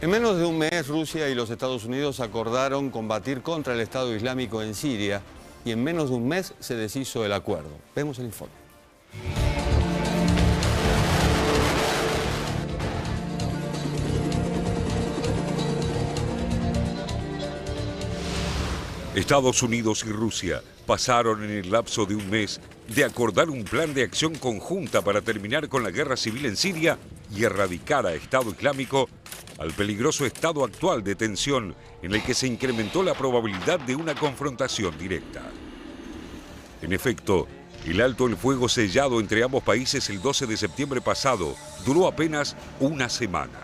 En menos de un mes, Rusia y los Estados Unidos acordaron combatir contra el Estado Islámico en Siria y en menos de un mes se deshizo el acuerdo. Vemos el informe. Estados Unidos y Rusia pasaron en el lapso de un mes de acordar un plan de acción conjunta para terminar con la guerra civil en Siria y erradicar a Estado Islámico al peligroso estado actual de tensión en el que se incrementó la probabilidad de una confrontación directa. En efecto, el alto el fuego sellado entre ambos países el 12 de septiembre pasado duró apenas una semana.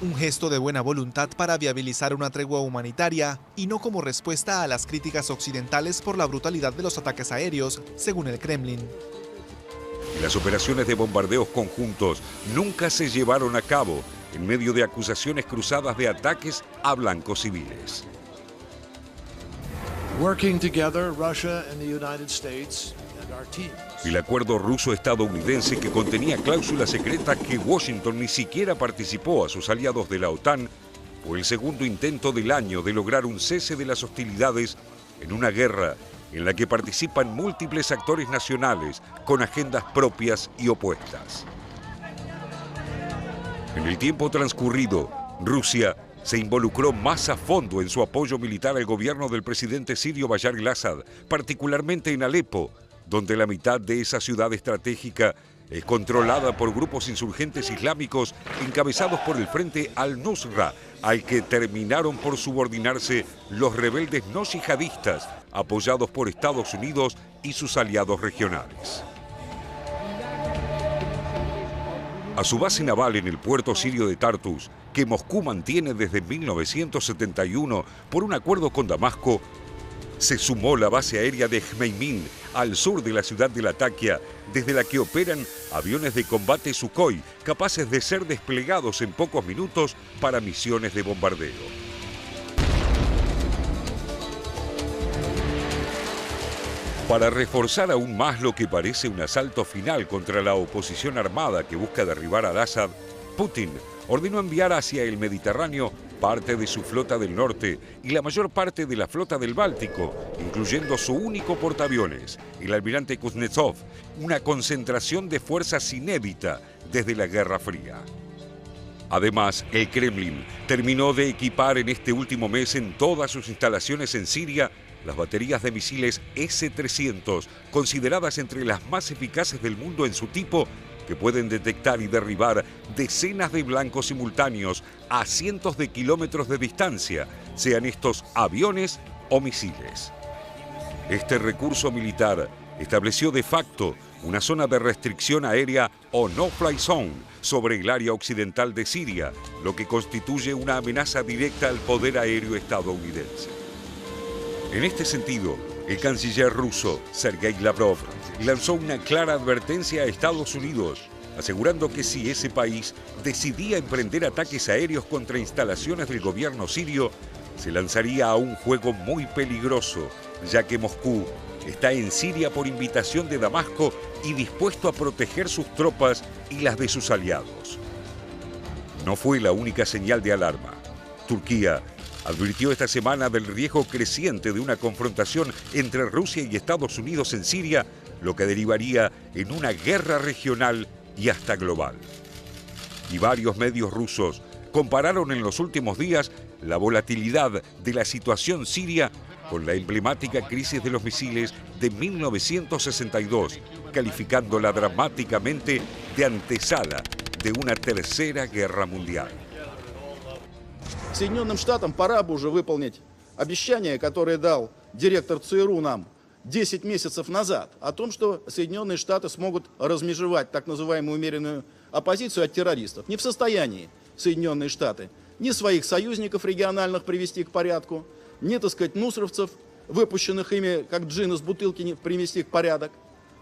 Un gesto de buena voluntad para viabilizar una tregua humanitaria y no como respuesta a las críticas occidentales por la brutalidad de los ataques aéreos, según el Kremlin. Las operaciones de bombardeos conjuntos nunca se llevaron a cabo en medio de acusaciones cruzadas de ataques a blancos civiles. Working together, Russia and the United States and our teams. El acuerdo ruso-estadounidense, que contenía cláusulas secretas que Washington ni siquiera participó a sus aliados de la OTAN, fue el segundo intento del año de lograr un cese de las hostilidades en una guerra en la que participan múltiples actores nacionales con agendas propias y opuestas. En el tiempo transcurrido, Rusia se involucró más a fondo en su apoyo militar al gobierno del presidente sirio Bashar al-Assad, particularmente en Alepo, donde la mitad de esa ciudad estratégica es controlada por grupos insurgentes islámicos encabezados por el Frente al-Nusra, al que terminaron por subordinarse los rebeldes no yihadistas, apoyados por Estados Unidos y sus aliados regionales. A su base naval en el puerto sirio de Tartus, que Moscú mantiene desde 1971 por un acuerdo con Damasco, se sumó la base aérea de Jmeimin, al sur de la ciudad de Latakia, desde la que operan aviones de combate Sukhoi, capaces de ser desplegados en pocos minutos para misiones de bombardeo. Para reforzar aún más lo que parece un asalto final contra la oposición armada que busca derribar al Assad, Putin ordenó enviar hacia el Mediterráneo parte de su flota del norte y la mayor parte de la flota del Báltico, incluyendo su único portaaviones, el almirante Kuznetsov, una concentración de fuerzas inédita desde la Guerra Fría. Además, el Kremlin terminó de equipar en este último mes en todas sus instalaciones en Siria las baterías de misiles S-300, consideradas entre las más eficaces del mundo en su tipo, que pueden detectar y derribar decenas de blancos simultáneos a cientos de kilómetros de distancia, sean estos aviones o misiles. Este recurso militar estableció de facto una zona de restricción aérea o no-fly zone sobre el área occidental de Siria, lo que constituye una amenaza directa al poder aéreo estadounidense. En este sentido, el canciller ruso, Sergei Lavrov, lanzó una clara advertencia a Estados Unidos, asegurando que si ese país decidía emprender ataques aéreos contra instalaciones del gobierno sirio, se lanzaría a un juego muy peligroso, ya que Moscú está en Siria por invitación de Damasco y dispuesto a proteger sus tropas y las de sus aliados. No fue la única señal de alarma. Turquía advirtió esta semana del riesgo creciente de una confrontación entre Rusia y Estados Unidos en Siria, lo que derivaría en una guerra regional y hasta global. Y varios medios rusos compararon en los últimos días la volatilidad de la situación siria con la emblemática crisis de los misiles de 1962, calificándola dramáticamente de antesala de una tercera guerra mundial. Соединенным Штатам пора бы уже выполнить обещание, которое дал директор ЦРУ нам 10 месяцев назад, о том, что Соединенные Штаты смогут размежевать так называемую умеренную оппозицию от террористов. Не в состоянии Соединенные Штаты ни своих союзников региональных привести к порядку, ни, так сказать, нусровцев, выпущенных ими как джин из бутылки, привести в порядок.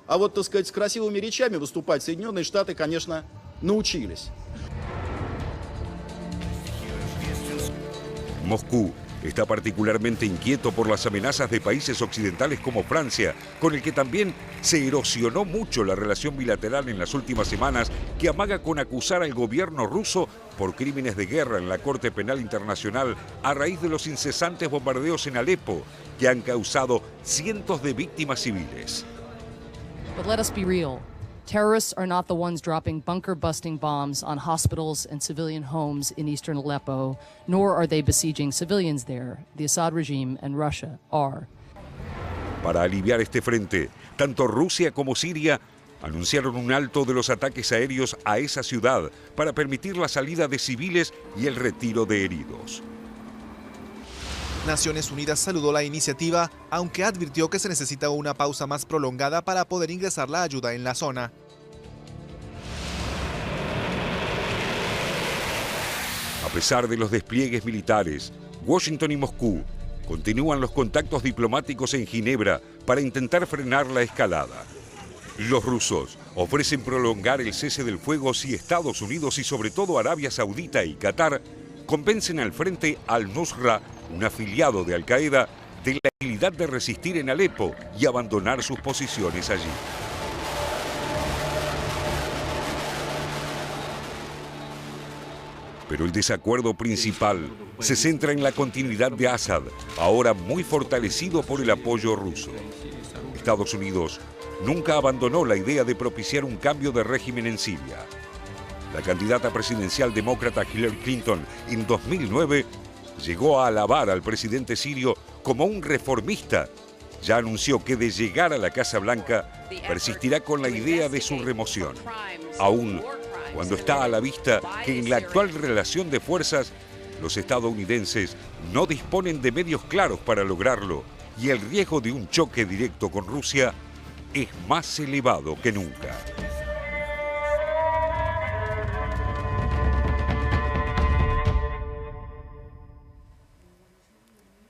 А вот, так сказать, с красивыми речами выступать Соединенные Штаты, конечно, научились. Moscú está particularmente inquieto por las amenazas de países occidentales como Francia, con el que también se erosionó mucho la relación bilateral en las últimas semanas, que amaga con acusar al gobierno ruso por crímenes de guerra en la Corte Penal Internacional a raíz de los incesantes bombardeos en Alepo, que han causado cientos de víctimas civiles. But let us be real. Terrorists are not the ones dropping bunker-busting bombs on hospitals and civilian homes in eastern Aleppo, nor are they besieging civilians there. The Assad regime and Russia are. Para aliviar este frente, tanto Rusia como Siria anunciaron un alto de los ataques aéreos a esa ciudad para permitir la salida de civiles y el retiro de heridos. Naciones Unidas saludó la iniciativa, aunque advirtió que se necesita una pausa más prolongada para poder ingresar la ayuda en la zona. A pesar de los despliegues militares, Washington y Moscú continúan los contactos diplomáticos en Ginebra para intentar frenar la escalada. Los rusos ofrecen prolongar el cese del fuego si Estados Unidos y sobre todo Arabia Saudita y Qatar convencen al Frente al-Nusra, un afiliado de Al-Qaeda, de la habilidad de resistir en Alepo y abandonar sus posiciones allí. Pero el desacuerdo principal se centra en la continuidad de Assad, ahora muy fortalecido por el apoyo ruso. Estados Unidos nunca abandonó la idea de propiciar un cambio de régimen en Siria. La candidata presidencial demócrata Hillary Clinton en 2009 llegó a alabar al presidente sirio como un reformista. Ya anunció que de llegar a la Casa Blanca persistirá con la idea de su remoción, aún cuando está a la vista que en la actual relación de fuerzas los estadounidenses no disponen de medios claros para lograrlo y el riesgo de un choque directo con Rusia es más elevado que nunca.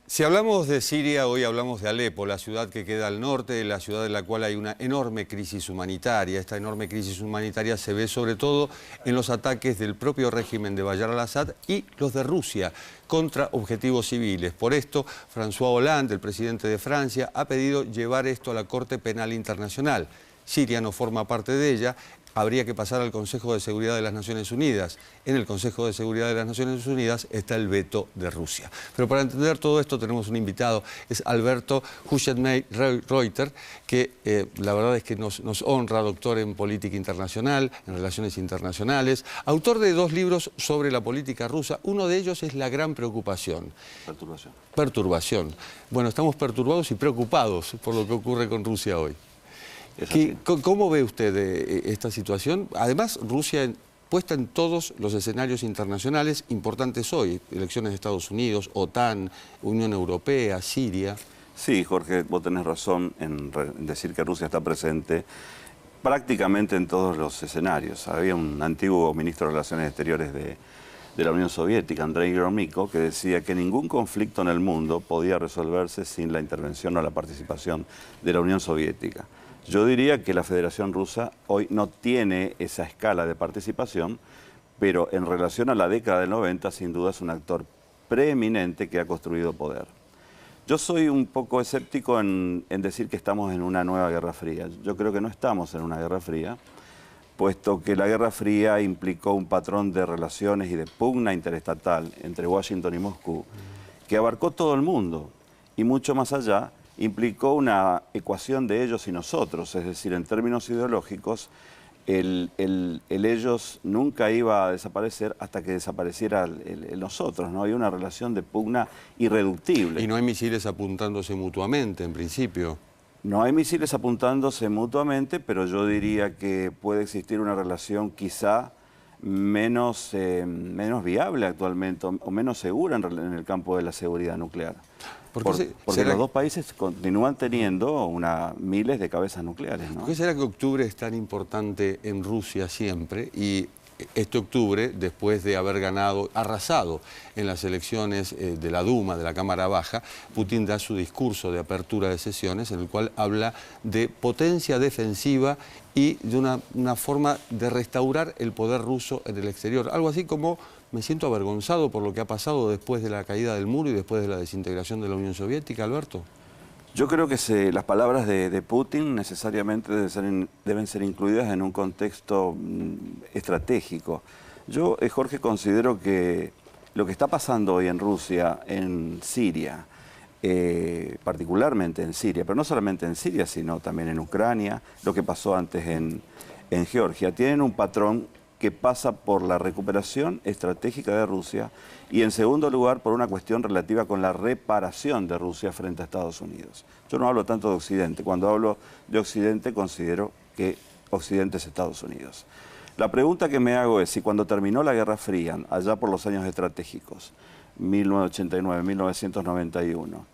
Si hablamos de Siria, hoy hablamos de Alepo, la ciudad que queda al norte, la ciudad en la cual hay una enorme crisis humanitaria. Esta enorme crisis humanitaria se ve sobre todo en los ataques del propio régimen de Bashar al-Assad y los de Rusia contra objetivos civiles. Por esto, François Hollande, el presidente de Francia, ha pedido llevar esto a la Corte Penal Internacional. Siria no forma parte de ella. Habría que pasar al Consejo de Seguridad de las Naciones Unidas. En el Consejo de Seguridad de las Naciones Unidas está el veto de Rusia. Pero para entender todo esto tenemos un invitado, es Alberto Hüschenmeyer-Reuter, que la verdad es que nos honra, doctor en política internacional, en relaciones internacionales, autor de 2 libros sobre la política rusa. Uno de ellos es La gran preocupación. Perturbación. Bueno, estamos perturbados y preocupados por lo que ocurre con Rusia hoy. ¿Cómo ve usted esta situación? Además, Rusia puesta en todos los escenarios internacionales importantes hoy, elecciones de Estados Unidos, OTAN, Unión Europea, Siria. Sí, Jorge, vos tenés razón en decir que Rusia está presente prácticamente en todos los escenarios. Había un antiguo ministro de Relaciones Exteriores de la Unión Soviética, Andrei Gromyko, que decía que ningún conflicto en el mundo podía resolverse sin la intervención o la participación de la Unión Soviética. Yo diría que la Federación Rusa hoy no tiene esa escala de participación, pero en relación a la década del 90, sin duda es un actor preeminente que ha construido poder. Yo soy un poco escéptico en decir que estamos en una nueva Guerra Fría. Yo creo que no estamos en una Guerra Fría, puesto que la Guerra Fría implicó un patrón de relaciones y de pugna interestatal entre Washington y Moscú que abarcó todo el mundo y mucho más allá. Implicó una ecuación de ellos y nosotros, es decir, en términos ideológicos, el ellos nunca iba a desaparecer hasta que desapareciera el nosotros, ¿no? Hay una relación de pugna irreductible. Y no hay misiles apuntándose mutuamente, en principio. No hay misiles apuntándose mutuamente, pero yo diría que puede existir una relación quizá menos viable actualmente o menos segura en el campo de la seguridad nuclear. Porque los dos países continúan teniendo miles de cabezas nucleares, ¿no? ¿Por qué será que octubre es tan importante en Rusia siempre? Y este octubre, después de haber arrasado en las elecciones de la Duma, de la Cámara Baja, Putin da su discurso de apertura de sesiones en el cual habla de potencia defensiva y de una forma de restaurar el poder ruso en el exterior. Algo así como me siento avergonzado por lo que ha pasado después de la caída del muro y después de la desintegración de la Unión Soviética, Alberto. Yo creo que las palabras de Putin necesariamente deben ser incluidas en un contexto estratégico. Yo, Jorge, considero que lo que está pasando hoy en Rusia, en Siria, particularmente en Siria, pero no solamente en Siria, sino también en Ucrania, lo que pasó antes en Georgia, tienen un patrón que pasa por la recuperación estratégica de Rusia y, en segundo lugar, por una cuestión relativa con la reparación de Rusia frente a Estados Unidos. Yo no hablo tanto de Occidente. Cuando hablo de Occidente, considero que Occidente es Estados Unidos. La pregunta que me hago es si cuando terminó la Guerra Fría, allá por los años estratégicos, 1989, 1991,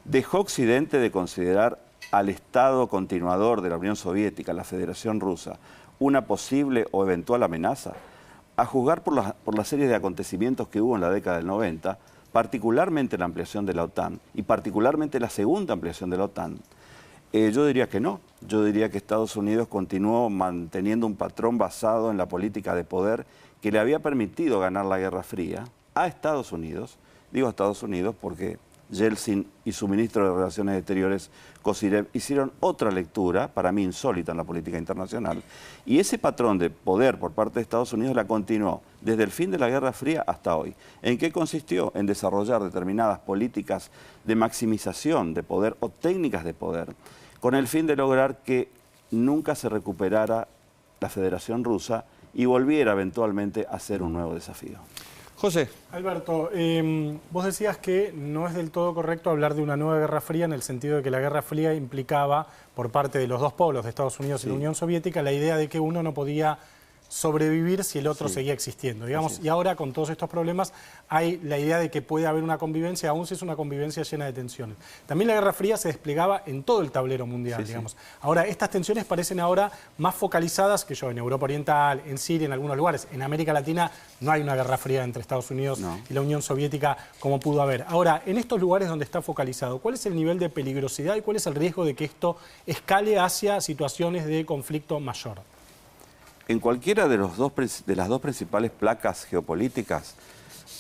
dejó Occidente de considerar al Estado continuador de la Unión Soviética, la Federación Rusa, una posible o eventual amenaza, a juzgar por la serie de acontecimientos que hubo en la década del 90, particularmente la ampliación de la OTAN y particularmente la segunda ampliación de la OTAN. Yo diría que no. Yo diría que Estados Unidos continuó manteniendo un patrón basado en la política de poder que le había permitido ganar la Guerra Fría a Estados Unidos. Digo a Estados Unidos porque Yeltsin y su ministro de Relaciones Exteriores, Kozyrev, hicieron otra lectura, para mí insólita en la política internacional, y ese patrón de poder por parte de Estados Unidos la continuó desde el fin de la Guerra Fría hasta hoy. ¿En qué consistió? En desarrollar determinadas políticas de maximización de poder o técnicas de poder, con el fin de lograr que nunca se recuperara la Federación Rusa y volviera eventualmente a ser un nuevo desafío. José. Alberto, vos decías que no es del todo correcto hablar de una nueva Guerra Fría en el sentido de que la Guerra Fría implicaba, por parte de los dos polos, de Estados Unidos y la Unión Soviética, la idea de que uno no podía sobrevivir si el otro seguía existiendo, digamos, y ahora con todos estos problemas hay la idea de que puede haber una convivencia, aún si es una convivencia llena de tensiones. También la Guerra Fría se desplegaba en todo el tablero mundial, digamos. Ahora, estas tensiones parecen ahora más focalizadas que en Europa Oriental, en Siria, en algunos lugares. En América Latina no hay una Guerra Fría entre Estados Unidos y la Unión Soviética como pudo haber. Ahora, en estos lugares donde está focalizado, ¿cuál es el nivel de peligrosidad y cuál es el riesgo de que esto escale hacia situaciones de conflicto mayor? En cualquiera de las dos principales placas geopolíticas,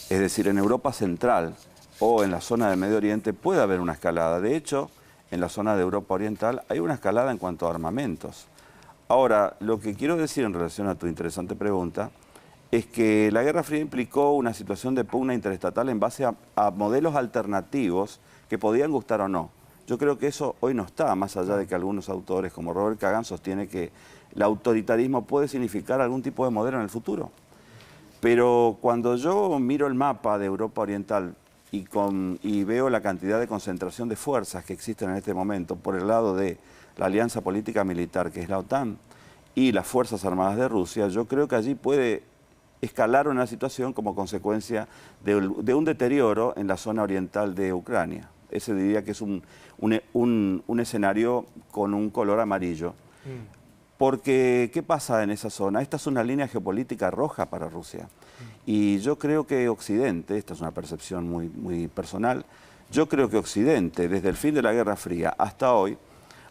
es decir, en Europa Central o en la zona del Medio Oriente, puede haber una escalada. De hecho, en la zona de Europa Oriental hay una escalada en cuanto a armamentos. Ahora, lo que quiero decir en relación a tu interesante pregunta es que la Guerra Fría implicó una situación de pugna interestatal en base a modelos alternativos que podían gustar o no. Yo creo que eso hoy no está, más allá de que algunos autores como Robert Kagan sostiene que el autoritarismo puede significar algún tipo de modelo en el futuro. Pero cuando yo miro el mapa de Europa Oriental y veo la cantidad de concentración de fuerzas que existen en este momento por el lado de la alianza política militar, que es la OTAN, y las Fuerzas Armadas de Rusia, yo creo que allí puede escalar una situación como consecuencia de un deterioro en la zona oriental de Ucrania. Ese diría que es un escenario con un color amarillo. Porque, ¿qué pasa en esa zona? Esta es una línea geopolítica roja para Rusia. Y yo creo que Occidente, esta es una percepción muy personal, yo creo que Occidente, desde el fin de la Guerra Fría hasta hoy,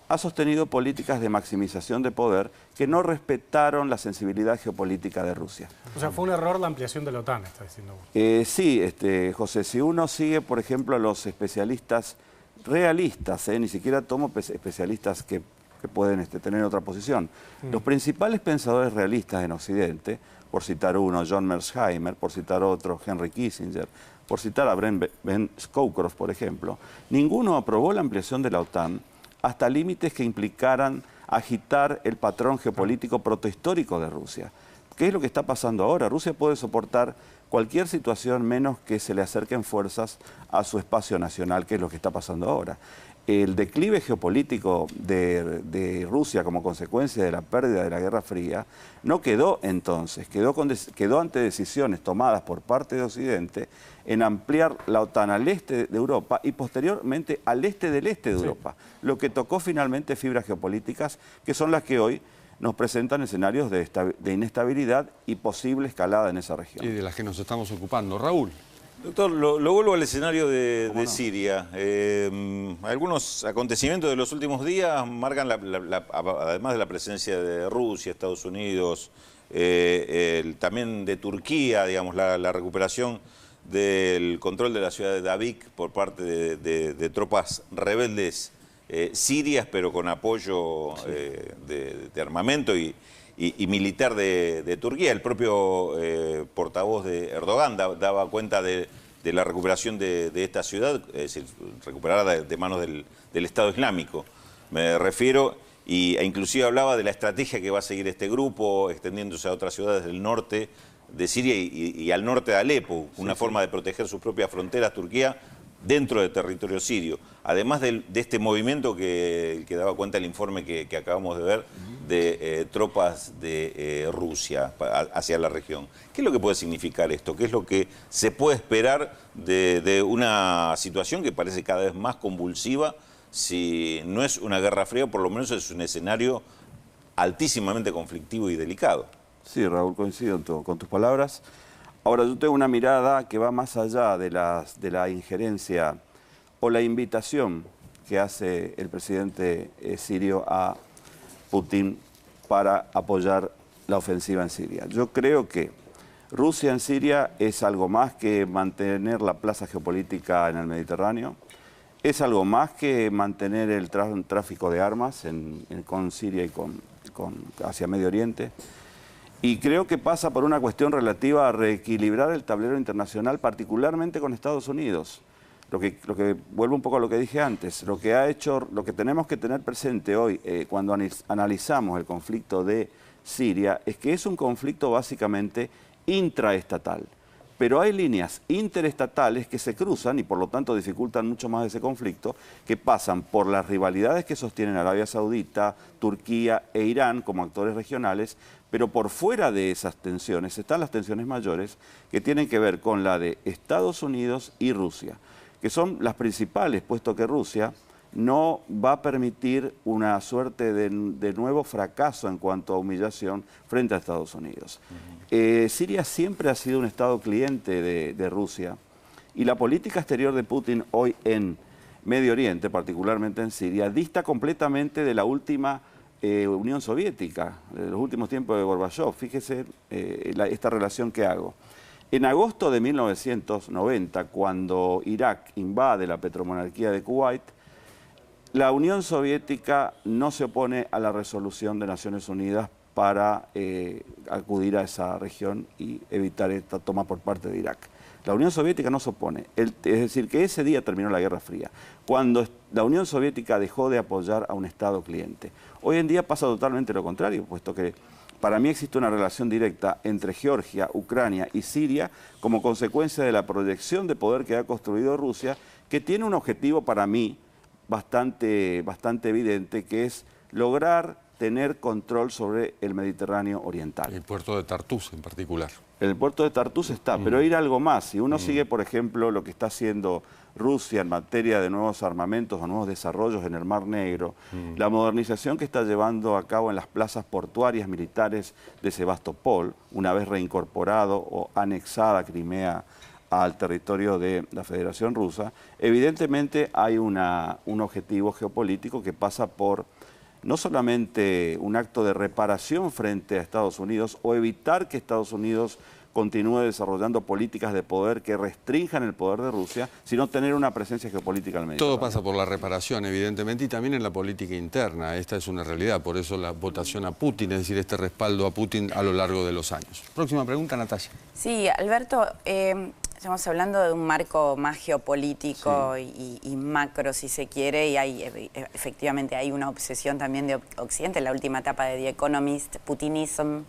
ha sostenido políticas de maximización de poder que no respetaron la sensibilidad geopolítica de Rusia. O sea, fue un error la ampliación de la OTAN, está diciendo vos. Sí, José, si uno sigue, por ejemplo, a los especialistas realistas, ni siquiera tomo especialistas que pueden tener otra posición. Los principales pensadores realistas en Occidente, por citar uno, John Mearsheimer, por citar otro, Henry Kissinger, por citar a Ben Scowcroft, por ejemplo, ninguno aprobó la ampliación de la OTAN hasta límites que implicaran agitar el patrón geopolítico protohistórico de Rusia. ¿Qué es lo que está pasando ahora? Rusia puede soportar cualquier situación menos que se le acerquen fuerzas a su espacio nacional, que es lo que está pasando ahora. El declive geopolítico de Rusia como consecuencia de la pérdida de la Guerra Fría no quedó entonces, quedó ante decisiones tomadas por parte de Occidente en ampliar la OTAN al este de Europa y posteriormente al este del este de Europa, lo que tocó finalmente fibras geopolíticas que son las que hoy nos presentan escenarios de inestabilidad y posible escalada en esa región. Y de las que nos estamos ocupando. Raúl. Doctor, lo vuelvo al escenario de Siria. Algunos acontecimientos de los últimos días marcan, además de la presencia de Rusia, Estados Unidos, también de Turquía, digamos, la recuperación del control de la ciudad de Davik por parte de tropas rebeldes sirias, pero con apoyo de armamento y militar de Turquía. El propio portavoz de Erdogan daba cuenta de la recuperación de esta ciudad, es decir, recuperada de manos del Estado Islámico, me refiero, e inclusive hablaba de la estrategia que va a seguir este grupo, extendiéndose a otras ciudades del norte de Siria y al norte de Alepo, una forma de proteger sus propias fronteras, Turquía, dentro del territorio sirio. Además de este movimiento que daba cuenta el informe que acabamos de ver de tropas de Rusia hacia la región. ¿Qué es lo que puede significar esto? ¿Qué es lo que se puede esperar de una situación que parece cada vez más convulsiva? Si no es una guerra fría, por lo menos es un escenario altísimamente conflictivo y delicado. Sí, Raúl, coincido con tus palabras. Ahora, yo tengo una mirada que va más allá de la injerencia o la invitación que hace el presidente sirio a Putin para apoyar la ofensiva en Siria. Yo creo que Rusia en Siria es algo más que mantener la plaza geopolítica en el Mediterráneo, es algo más que mantener el tráfico de armas con Siria y hacia Medio Oriente. Y creo que pasa por una cuestión relativa a reequilibrar el tablero internacional, particularmente con Estados Unidos. Lo que vuelvo un poco a lo que dije antes, lo que tenemos que tener presente hoy cuando analizamos el conflicto de Siria es que es un conflicto básicamente intraestatal. Pero hay líneas interestatales que se cruzan y por lo tanto dificultan mucho más ese conflicto, que pasan por las rivalidades que sostienen Arabia Saudita, Turquía e Irán como actores regionales, pero por fuera de esas tensiones están las tensiones mayores que tienen que ver con la de Estados Unidos y Rusia, que son las principales, puesto que Rusia no va a permitir una suerte de nuevo fracaso en cuanto a humillación frente a Estados Unidos. Siria siempre ha sido un Estado cliente de Rusia y la política exterior de Putin hoy en Medio Oriente, particularmente en Siria, dista completamente de la última Unión Soviética, de los últimos tiempos de Gorbachev. Fíjese esta relación que hago. En agosto de 1990, cuando Irak invade la petromonarquía de Kuwait, la Unión Soviética no se opone a la resolución de Naciones Unidas para acudir a esa región y evitar esta toma por parte de Irak. La Unión Soviética no se opone, es decir, que ese día terminó la Guerra Fría, cuando la Unión Soviética dejó de apoyar a un Estado cliente. Hoy en día pasa totalmente lo contrario, puesto que para mí existe una relación directa entre Georgia, Ucrania y Siria como consecuencia de la proyección de poder que ha construido Rusia, que tiene un objetivo para mí bastante evidente, que es lograr tener control sobre el Mediterráneo oriental. El puerto de Tartus en particular. El puerto de Tartus está, pero ir algo más. Si uno sigue, por ejemplo, lo que está haciendo Rusia en materia de nuevos armamentos o nuevos desarrollos en el Mar Negro, la modernización que está llevando a cabo en las plazas portuarias militares de Sebastopol, una vez reincorporado o anexada Crimea al territorio de la Federación Rusa, evidentemente hay un objetivo geopolítico que pasa por no solamente un acto de reparación frente a Estados Unidos o evitar que Estados Unidos continúe desarrollando políticas de poder que restrinjan el poder de Rusia, sino tener una presencia geopolítica en el Mediterráneo. Todo pasa por la reparación, evidentemente, y también en la política interna. Esta es una realidad, por eso la votación a Putin, es decir, este respaldo a Putin a lo largo de los años. Próxima pregunta, Natalia. Sí, Alberto, estamos hablando de un marco más geopolítico y macro, si se quiere, y efectivamente hay una obsesión también de Occidente. La última etapa de The Economist, Putinism,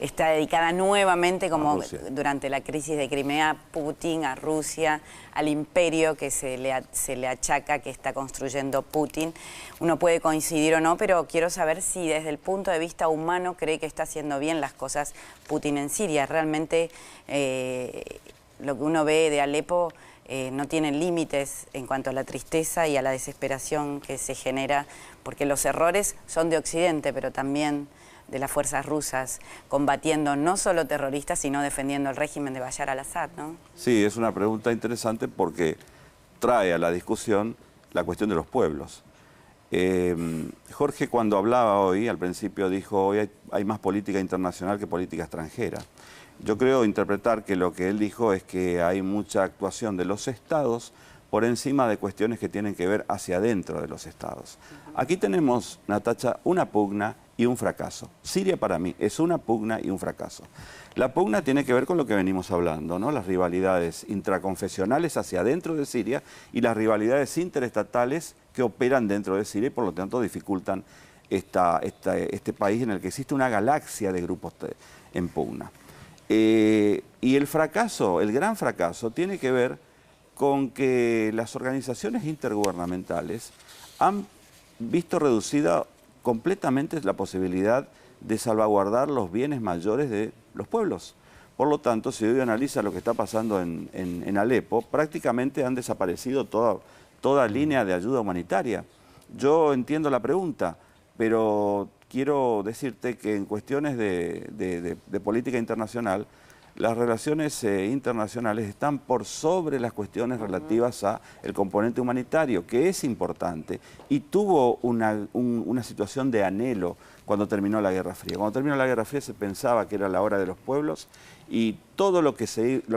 está dedicada nuevamente, como durante la crisis de Crimea, Putin, a Rusia, al imperio que se le achaca que está construyendo Putin. Uno puede coincidir o no, pero quiero saber si desde el punto de vista humano cree que está haciendo bien las cosas Putin en Siria. Realmente lo que uno ve de Alepo no tiene límites en cuanto a la tristeza y a la desesperación que se genera, porque los errores son de Occidente, pero también de las fuerzas rusas, combatiendo no solo terroristas, sino defendiendo el régimen de Bashar al-Assad, ¿no? Sí, es una pregunta interesante porque trae a la discusión la cuestión de los pueblos. Jorge, cuando hablaba hoy, al principio dijo, hoy hay más política internacional que política extranjera. Yo creo interpretar que lo que él dijo es que hay mucha actuación de los estados por encima de cuestiones que tienen que ver hacia adentro de los estados. Aquí tenemos, Natacha, una pugna y un fracaso. Siria para mí es una pugna y un fracaso. La pugna tiene que ver con lo que venimos hablando, ¿no? Las rivalidades intraconfesionales hacia adentro de Siria y las rivalidades interestatales que operan dentro de Siria y por lo tanto dificultan este país en el que existe una galaxia de grupos en pugna. Y el fracaso, el gran fracaso, tiene que ver con que las organizaciones intergubernamentales han visto reducida completamente la posibilidad de salvaguardar los bienes mayores de los pueblos. Por lo tanto, si hoy analiza lo que está pasando en Alepo, prácticamente han desaparecido toda línea de ayuda humanitaria. Yo entiendo la pregunta, pero quiero decirte que en cuestiones de política internacional, las relaciones internacionales están por sobre las cuestiones relativas al componente humanitario, que es importante, y tuvo una situación de anhelo cuando terminó la Guerra Fría. Cuando terminó la Guerra Fría se pensaba que era la hora de los pueblos y todo lo que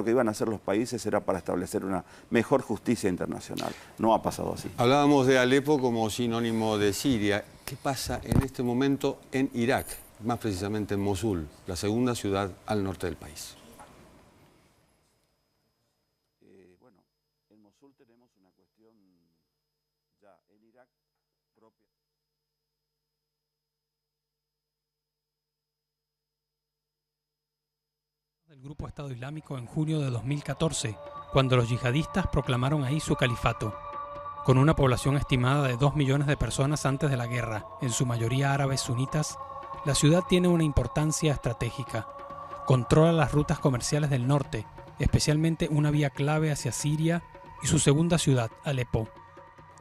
iban a hacer los países era para establecer una mejor justicia internacional. No ha pasado así. Hablábamos de Alepo como sinónimo de Siria. ¿Qué pasa en este momento en Irak? Más precisamente en Mosul, la segunda ciudad al norte del país. Bueno, en Mosul tenemos una cuestión ya en Irak propia. Del grupo Estado Islámico en junio de 2014, cuando los yihadistas proclamaron ahí su califato. Con una población estimada de 2 millones de personas antes de la guerra, en su mayoría árabes sunitas, la ciudad tiene una importancia estratégica. Controla las rutas comerciales del norte, especialmente una vía clave hacia Siria y su segunda ciudad, Alepo.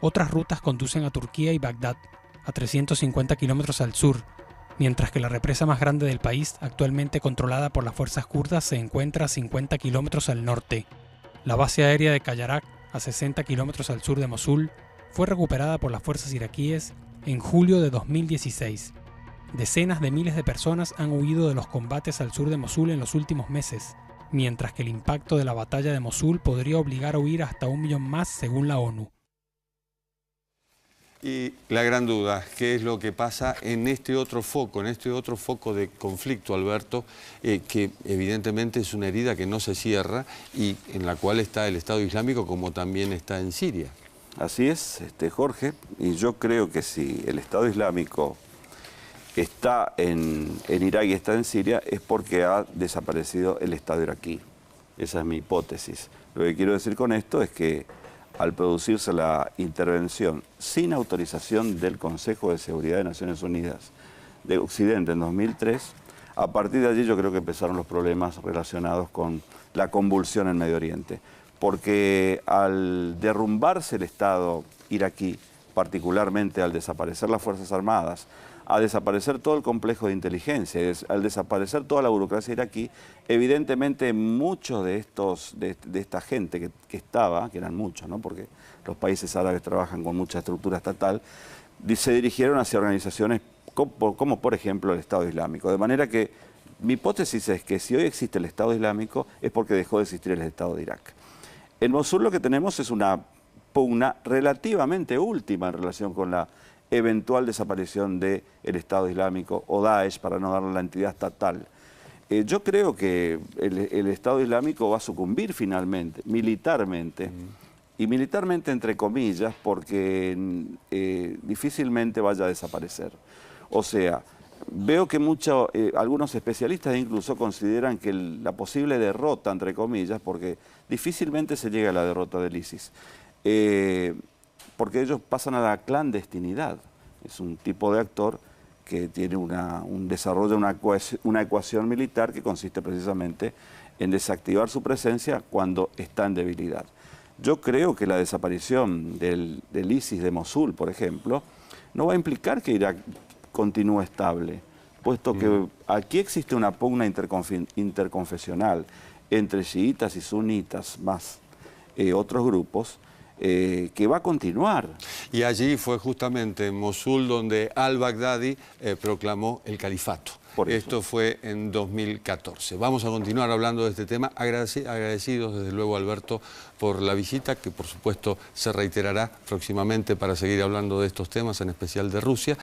Otras rutas conducen a Turquía y Bagdad, a 350 kilómetros al sur, mientras que la represa más grande del país, actualmente controlada por las fuerzas kurdas, se encuentra a 50 kilómetros al norte. La base aérea de Kayarak, a 60 kilómetros al sur de Mosul, fue recuperada por las fuerzas iraquíes en julio de 2016. Decenas de miles de personas han huido de los combates al sur de Mosul en los últimos meses, mientras que el impacto de la batalla de Mosul podría obligar a huir hasta 1 millón más según la ONU. Y la gran duda, ¿qué es lo que pasa en este otro foco de conflicto, Alberto, que evidentemente es una herida que no se cierra y en la cual está el Estado Islámico como también está en Siria? Así es, Jorge, y yo creo que si el Estado Islámico está en Irak y está en Siria es porque ha desaparecido el Estado iraquí. Esa es mi hipótesis. Lo que quiero decir con esto es que al producirse la intervención sin autorización del Consejo de Seguridad de Naciones Unidas de Occidente en 2003, a partir de allí yo creo que empezaron los problemas relacionados con la convulsión en Medio Oriente. Porque al derrumbarse el Estado iraquí, particularmente al desaparecer las Fuerzas Armadas, a desaparecer todo el complejo de inteligencia, al desaparecer toda la burocracia iraquí, evidentemente muchos de esta gente que eran muchos, ¿no? Porque los países árabes trabajan con mucha estructura estatal, se dirigieron hacia organizaciones como por ejemplo el Estado Islámico. De manera que mi hipótesis es que si hoy existe el Estado Islámico es porque dejó de existir el Estado de Irak. En Mosul lo que tenemos es una pugna relativamente última en relación con la eventual desaparición del Estado Islámico o Daesh, para no darle la entidad estatal. Yo creo que el Estado Islámico va a sucumbir finalmente, militarmente, y militarmente entre comillas, porque difícilmente vaya a desaparecer. O sea, veo que algunos especialistas incluso consideran que la posible derrota, entre comillas, porque difícilmente se llega a la derrota del ISIS, porque ellos pasan a la clandestinidad. Es un tipo de actor que tiene un desarrollo, una ecuación militar que consiste precisamente en desactivar su presencia cuando está en debilidad. Yo creo que la desaparición del ISIS de Mosul, por ejemplo, no va a implicar que Irak continúe estable, puesto que aquí existe una pugna interconfesional entre chiitas y sunitas, más otros grupos, que va a continuar. Y allí fue justamente en Mosul donde al-Baghdadi proclamó el califato. Esto fue en 2014. Vamos a continuar hablando de este tema, agradecidos desde luego, Alberto, por la visita, que por supuesto se reiterará próximamente para seguir hablando de estos temas, en especial de Rusia.